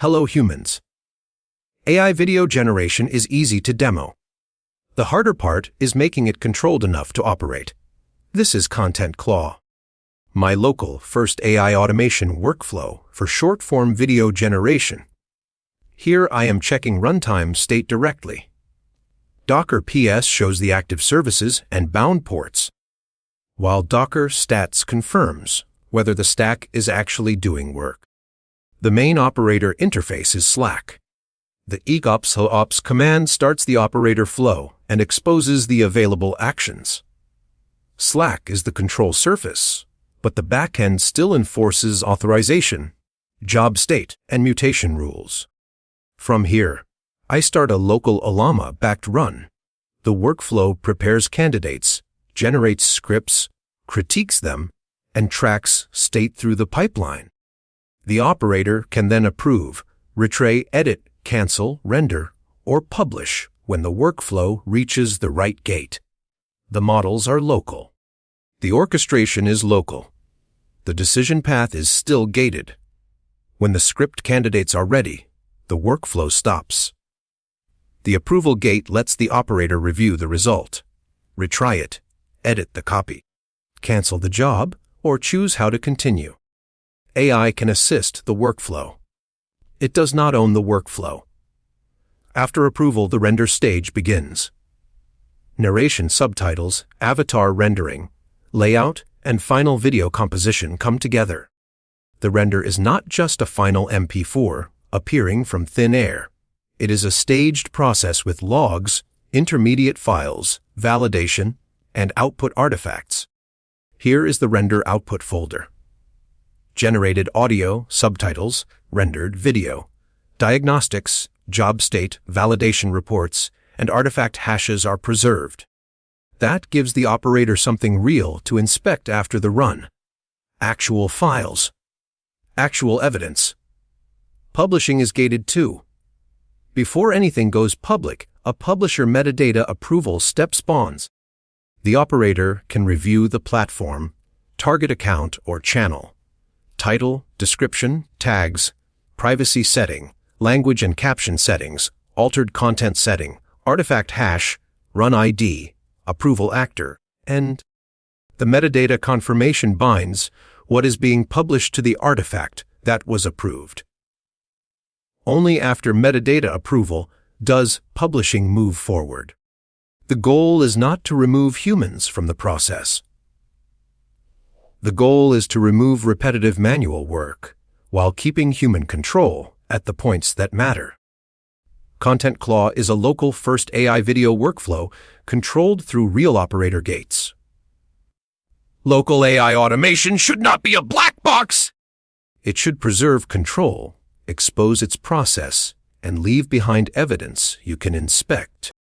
Hello humans. AI video generation is easy to demo. The harder part is making it controlled enough to operate. This is ContentClaw, my local first AI automation workflow for short-form video generation. Here I am checking runtime state directly. Docker PS shows the active services and bound ports, while Docker stats confirms whether the stack is actually doing work. The main operator interface is Slack. The egops command starts the operator flow and exposes the available actions. Slack is the control surface, but the backend still enforces authorization, job state, and mutation rules. From here, I start a local Llama-backed run. The workflow prepares candidates, generates scripts, critiques them, and tracks state through the pipeline. The operator can then approve, retray, edit, cancel, render, or publish when the workflow reaches the right gate. The models are local. The orchestration is local. The decision path is still gated. When the script candidates are ready, the workflow stops. The approval gate lets the operator review the result, retry it, edit the copy, cancel the job, or choose how to continue. AI can assist the workflow. It does not own the workflow. After approval, the render stage begins. Narration, subtitles, avatar rendering, layout, and final video composition come together. The render is not just a final MP4 appearing from thin air. It is a staged process with logs, intermediate files, validation, and output artifacts. Here is the render output folder. Generated audio, subtitles, rendered video, diagnostics, job state, validation reports, and artifact hashes are preserved. That gives the operator something real to inspect after the run. Actual files. Actual evidence. Publishing is gated too. Before anything goes public, a publisher metadata approval step spawns. The operator can review the platform, target account or channel, title, description, tags, privacy setting, language and caption settings, altered content setting, artifact hash, run ID, approval actor, and the metadata confirmation binds what is being published to the artifact that was approved. Only after metadata approval does publishing move forward. The goal is not to remove humans from the process. The goal is to remove repetitive manual work while keeping human control at the points that matter. ContentClaw is a local first AI video workflow controlled through real operator gates. Local AI automation should not be a black box! It should preserve control, expose its process, and leave behind evidence you can inspect.